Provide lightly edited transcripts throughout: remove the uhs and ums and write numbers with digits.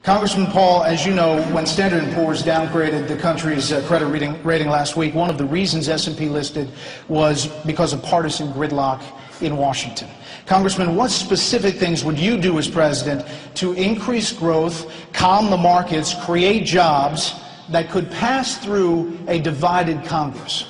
Congressman Paul, as you know, when Standard & Poor's downgraded the country's credit rating last week, one of the reasons S&P listed was because of partisan gridlock in Washington. Congressman, what specific things would you do as president to increase growth, calm the markets, create jobs that could pass through a divided Congress?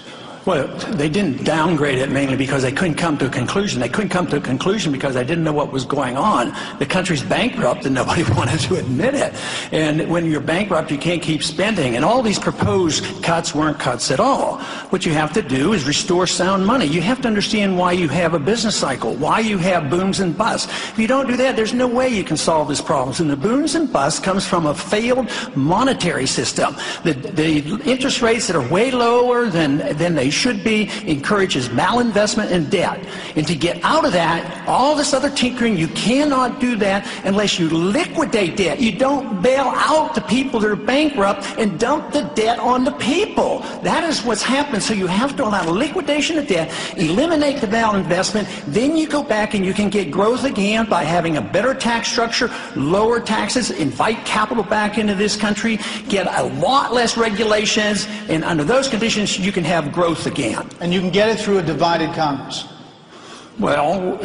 Well, they didn't downgrade it mainly because they couldn't come to a conclusion. They couldn't come to a conclusion because they didn't know what was going on. The country's bankrupt and nobody wanted to admit it. And when you're bankrupt, you can't keep spending. And all these proposed cuts weren't cuts at all. What you have to do is restore sound money. You have to understand why you have a business cycle, why you have booms and busts. If you don't do that, there's no way you can solve these problems. And the booms and busts comes from a failed monetary system. The interest rates that are way lower than they should be encourages malinvestment and debt. And to get out of that, all this other tinkering, you cannot do that unless you liquidate debt. You don't bail out the people that are bankrupt and dump the debt on the people. That is what's happened. So you have to allow liquidation of debt, eliminate the malinvestment, then you go back and you can get growth again by having a better tax structure, lower taxes, invite capital back into this country, get a lot less regulations, and under those conditions you can have growth again. And you can get it through a divided Congress. Well,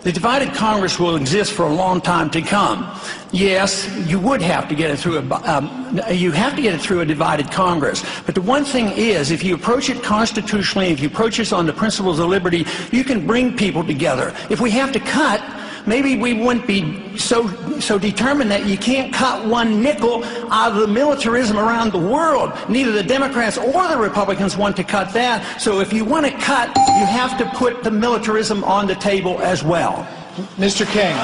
the divided Congress will exist for a long time to come. Yes, you would have to get it through a divided Congress. But the one thing is, if you approach it constitutionally, if you approach it on the principles of liberty, you can bring people together. If we have to cut, maybe we wouldn't be so determined that you can't cut one nickel out of the militarism around the world. Neither the Democrats or the Republicans want to cut that. So if you want to cut, you have to put the militarism on the table as well. Mr. King.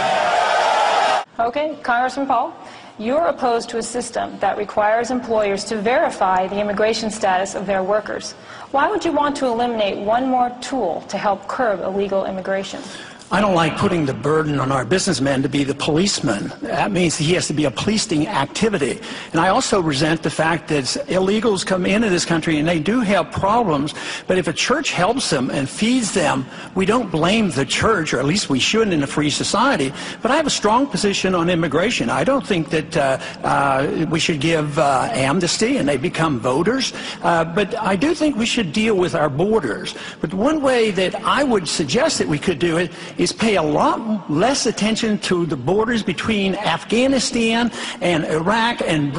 Okay, Congressman Paul, you're opposed to a system that requires employers to verify the immigration status of their workers. Why would you want to eliminate one more tool to help curb illegal immigration? I don't like putting the burden on our businessman to be the policeman. That means he has to be a policing activity. And I also resent the fact that illegals come into this country and they do have problems, but if a church helps them and feeds them, we don't blame the church, or at least we shouldn't in a free society. But I have a strong position on immigration. I don't think that we should give amnesty and they become voters, but I do think we should deal with our borders. But one way that I would suggest that we could do it is pay a lot less attention to the borders between Afghanistan and Iraq and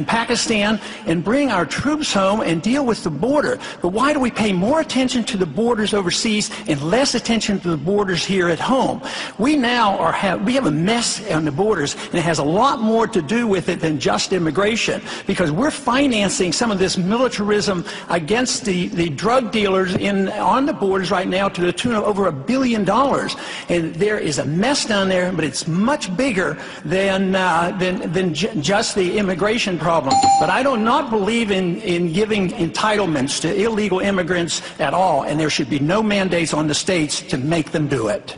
Pakistan, and bring our troops home and deal with the border. But why do we pay more attention to the borders overseas and less attention to the borders here at home? We now we have a mess on the borders, and it has a lot more to do with it than just immigration, because we're financing some of this militarism against the drug dealers on the borders right now to the tune of over $1 billion. And there is a mess down there, but it's much bigger than just the immigration problem. But I do not believe in giving entitlements to illegal immigrants at all, and there should be no mandates on the states to make them do it.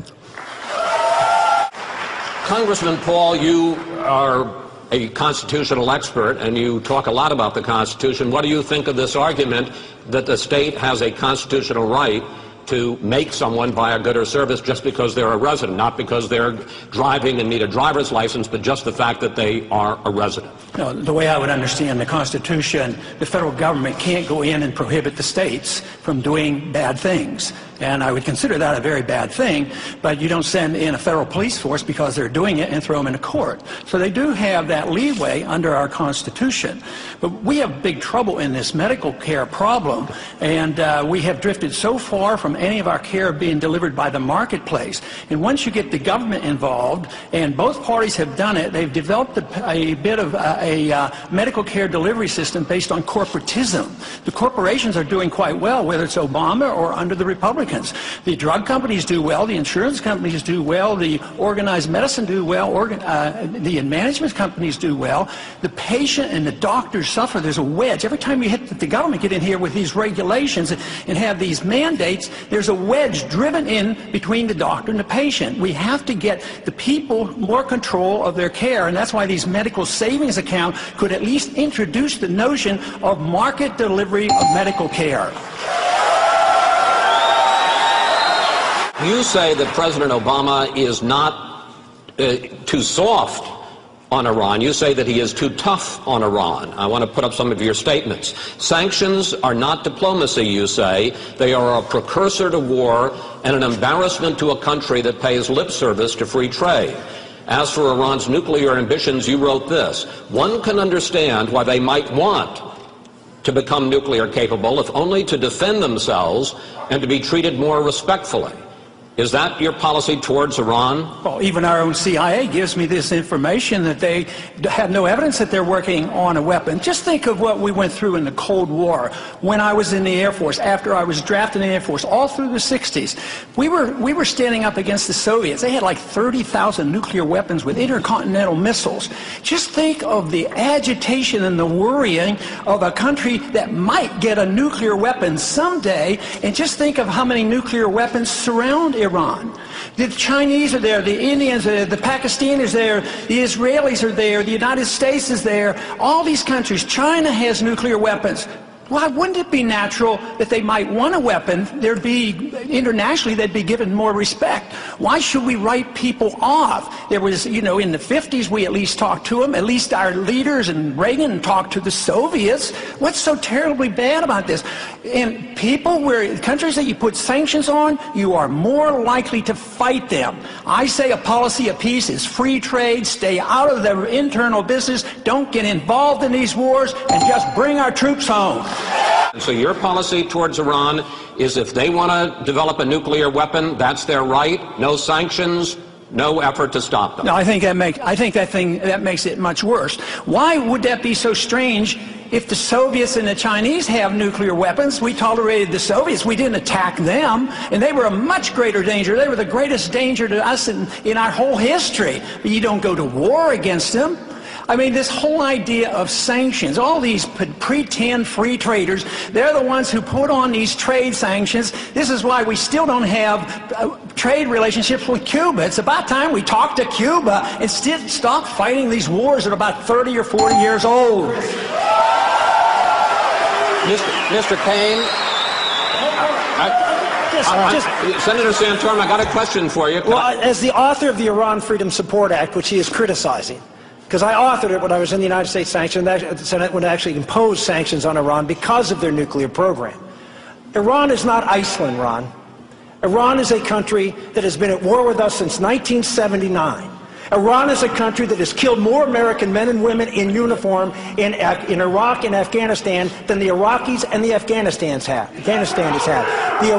Congressman Paul, you are a constitutional expert, and you talk a lot about the Constitution. What do you think of this argument that the state has a constitutional right to make someone buy a good or service just because they're a resident, not because they're driving and need a driver's license, but just the fact that they are a resident? No, the way I would understand the Constitution, the federal government can't go in and prohibit the states from doing bad things. And I would consider that a very bad thing, but you don't send in a federal police force because they're doing it and throw them into court. So they do have that leeway under our Constitution. But we have big trouble in this medical care problem, and we have drifted so far from any of our care being delivered by the marketplace. And once you get the government involved, and both parties have done it, they've developed a bit of a medical care delivery system based on corporatism. The corporations are doing quite well, whether it's Obama or under the Republicans. The drug companies do well, the insurance companies do well, the organized medicine do well, the management companies do well. The patient and the doctors suffer. There's a wedge. Every time you hit the government get in here with these regulations and have these mandates, there's a wedge driven in between the doctor and the patient. We have to get the people more control of their care, and that's why these medical savings accounts could at least introduce the notion of market delivery of medical care. You say that President Obama is not too soft on Iran. You say that he is too tough on Iran. I want to put up some of your statements. Sanctions are not diplomacy, you say. They are a precursor to war and an embarrassment to a country that pays lip service to free trade. As for Iran's nuclear ambitions, you wrote this: one can understand why they might want to become nuclear capable, if only to defend themselves and to be treated more respectfully. Is that your policy towards Iran? Well, even our own CIA gives me this information that they have no evidence that they're working on a weapon. Just think of what we went through in the Cold War. When I was in the Air Force, after I was drafted in the Air Force, all through the 60s, we were standing up against the Soviets. They had like 30,000 nuclear weapons with intercontinental missiles. Just think of the agitation and the worrying of a country that might get a nuclear weapon someday, and just think of how many nuclear weapons surround Iran. The Chinese are there, the Indians are there, the Pakistanis are there, the Israelis are there, the United States is there, all these countries. China has nuclear weapons. Why wouldn't it be natural that they might want a weapon? There'd be, internationally, they'd be given more respect. Why should we write people off? There was, in the 50s, we at least talked to them. At least our leaders and Reagan talked to the Soviets. What's so terribly bad about this? And countries that you put sanctions on, you are more likely to fight them. I say a policy of peace is free trade, stay out of their internal business, don't get involved in these wars, and just bring our troops home. So your policy towards Iran is if they want to develop a nuclear weapon, that's their right, no sanctions, no effort to stop them. No, I think that makes it much worse. Why would that be so strange? If the Soviets and the Chinese have nuclear weapons, we tolerated the Soviets. We didn't attack them, and they were a much greater danger. They were the greatest danger to us in our whole history. But you don't go to war against them. I mean, this whole idea of sanctions, all these pretend free traders, they're the ones who put on these trade sanctions. This is why we still don't have trade relationships with Cuba. It's about time we talk to Cuba and stop fighting these wars that are about 30 or 40 years old. Mr. Kane, Senator Santorum, I got a question for you. Well, as the author of the Iran Freedom Support Act, which he is criticizing, because I authored it when I was in the United States the Senate would actually impose sanctions on Iran because of their nuclear program. Iran is not Iceland, Ron. Iran is a country that has been at war with us since 1979. Iran is a country that has killed more American men and women in uniform in Iraq and Afghanistan than the Iraqis and the Afghanistan has had. The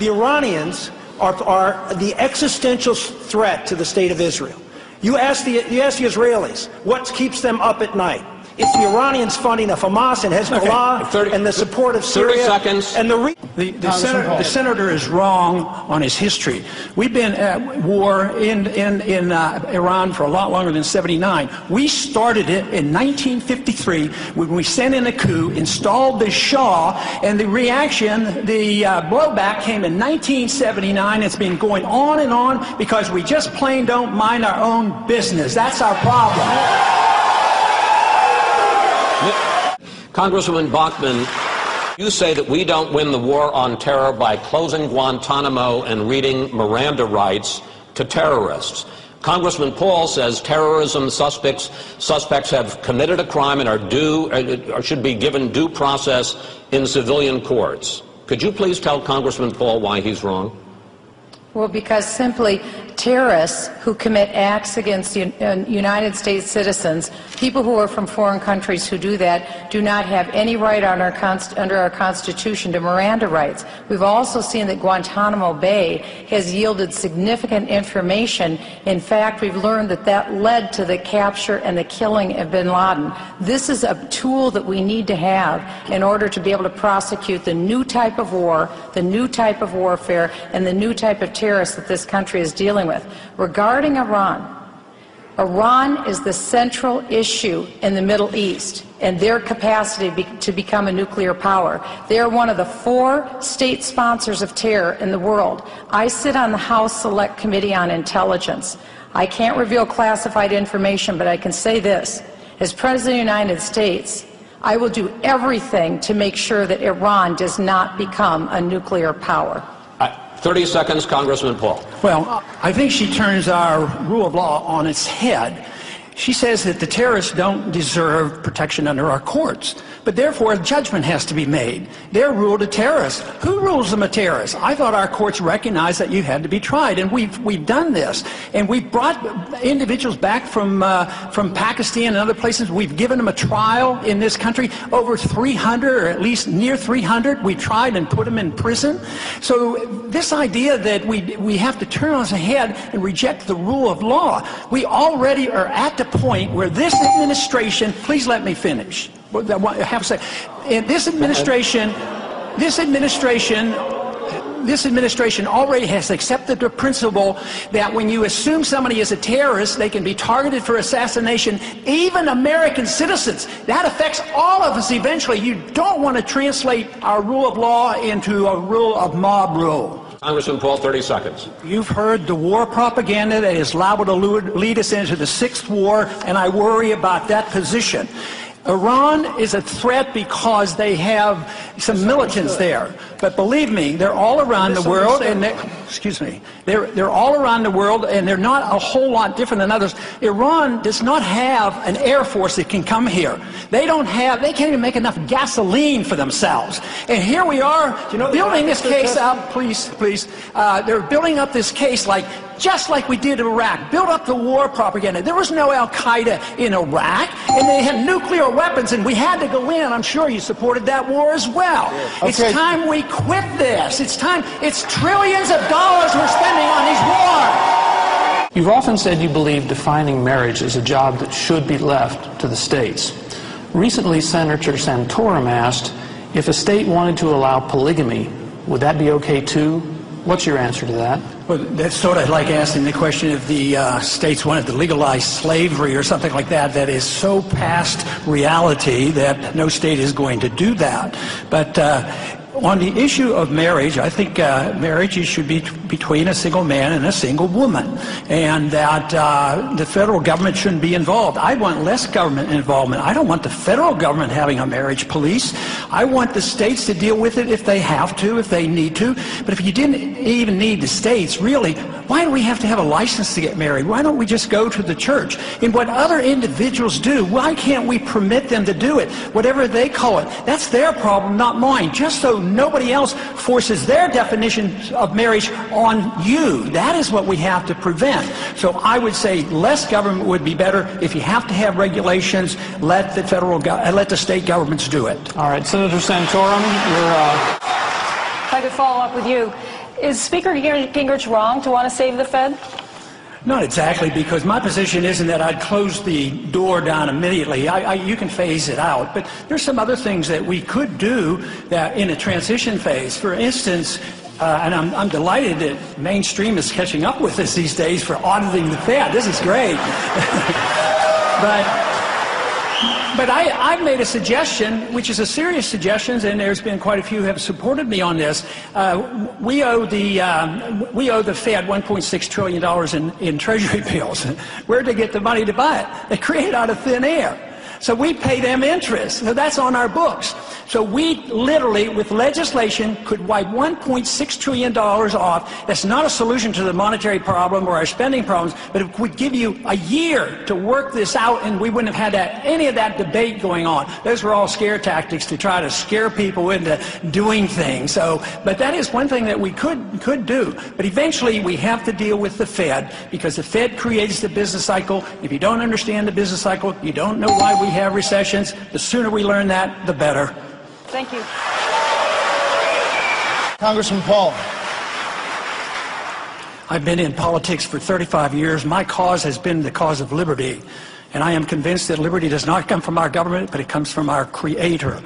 Iranians are the existential threat to the state of Israel. You ask the Israelis, what keeps them up at night? It's the Iranians funding of Hamas and Hezbollah and the support of Syria. 30 seconds. And the senator is wrong on his history. We've been at war in Iran for a lot longer than '79. We started it in 1953 when we sent in a coup, installed the Shah, and the reaction, the blowback came in 1979. It's been going on and on because we just plain don't mind our own business. That's our problem. Congressman Bachmann, you say that we don't win the war on terror by closing Guantanamo and reading Miranda rights to terrorists. Congressman Paul says terrorism suspects have committed a crime and are should be given due process in civilian courts. Could you please tell Congressman Paul why he's wrong? Well, because simply terrorists who commit acts against United States citizens, people who are from foreign countries who do that, do not have any right on under our Constitution to Miranda rights. We've also seen that Guantanamo Bay has yielded significant information. In fact, we've learned that that led to the capture and the killing of bin Laden. This is a tool that we need to have in order to be able to prosecute the new type of war, the new type of warfare, and the new type of terrorists that this country is dealing with. Regarding Iran, Iran is the central issue in the Middle East and their capacity to become a nuclear power. They are one of the 4 state sponsors of terror in the world. I sit on the House Select Committee on Intelligence. I can't reveal classified information, but I can say this. As President of the United States, I will do everything to make sure that Iran does not become a nuclear power. 30 seconds, Congressman Paul. Well, I think she turns our rule of law on its head. She says that the terrorists don't deserve protection under our courts, but therefore a judgment has to be made. They're ruled a terrorist. Who rules them a terrorist? I thought our courts recognized that you had to be tried, and we've done this. And we've brought individuals back from Pakistan and other places. We've given them a trial in this country, over 300, or at least near 300. We tried and put them in prison. So this idea that we have to turn on its head and reject the rule of law, we already are at the point where this administration, please let me finish. I have to say, this administration already has accepted the principle that when you assume somebody is a terrorist, they can be targeted for assassination, even American citizens. That affects all of us eventually. You don't want to translate our rule of law into a rule of mob rule. Congressman Paul, 30 seconds. You've heard the war propaganda that is liable to lead us into the sixth war, and I worry about that position. Iran is a threat because they have some militants there. But believe me, they're all around the world, and they're all around the world, and they're not a whole lot different than others. Iran does not have an air force that can come here. They can't even make enough gasoline for themselves. And here we are, building this case up, please. They're building up this case just like we did in Iraq. Build up the war propaganda. There was no Al-Qaeda in Iraq, and they had nuclear weapons, and we had to go in. I'm sure you supported that war as well. Okay. It's time we quit this. It's time. It's trillions of dollars we're spending on these wars. You've often said you believe defining marriage is a job that should be left to the states. Recently, Senator Santorum asked if a state wanted to allow polygamy, would that be okay too? What's your answer to that? Well, that's sort of like asking the question if the states wanted to legalize slavery or something like that. That is so past reality that no state is going to do that. But on the issue of marriage, I think marriage should be between a single man and a single woman, and that the federal government shouldn't be involved. I want less government involvement. I don't want the federal government having a marriage police. I want the states to deal with it if they have to, if they need to. But if you didn't even need the states, really, why do we have to have a license to get married? Why don't we just go to the church? And what other individuals do, why can't we permit them to do it? Whatever they call it, that's their problem, not mine. Just so nobody else forces their definition of marriage on you. That is what we have to prevent. So I would say less government would be better. If you have to have regulations, let the state governments do it. All right, Senator Santorum, If I could follow up with you, is Speaker Gingrich wrong to want to save the Fed? Not exactly, because my position isn't that I'd close the door down immediately. You can phase it out, but there's some other things that we could do that in a transition phase. For instance, and I'm delighted that mainstream is catching up with us these days for auditing the Fed. This is great. But I've made a suggestion, which is a serious suggestion, and there's been quite a few who have supported me on this. We owe the Fed $1.6 trillion in Treasury bills. Where'd they get the money to buy it? They create it out of thin air. So we pay them interest. So that's on our books. So we literally, with legislation, could wipe $1.6 trillion off. That's not a solution to the monetary problem or our spending problems, but it would give you a year to work this out, and we wouldn't have had any of that debate going on. Those were all scare tactics to try to scare people into doing things. But that is one thing that we could do. But eventually, we have to deal with the Fed, because the Fed creates the business cycle. If you don't understand the business cycle, you don't know why we have recessions. The sooner we learn that, the better. Thank you. Congressman Paul. I've been in politics for 35 years. My cause has been the cause of liberty. And I am convinced that liberty does not come from our government, but it comes from our Creator.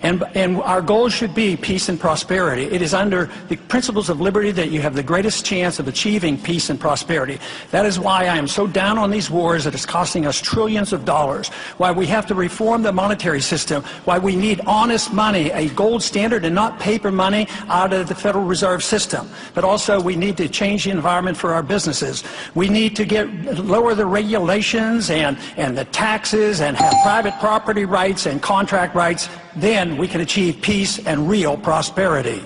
And our goal should be peace and prosperity. It is under the principles of liberty that you have the greatest chance of achieving peace and prosperity. That is why I am so down on these wars that it's costing us trillions of dollars, why we have to reform the monetary system, why we need honest money, a gold standard and not paper money out of the Federal Reserve System. But also we need to change the environment for our businesses. We need to lower the regulations and the taxes and have private property rights and contract rights. Then we can achieve peace and real prosperity.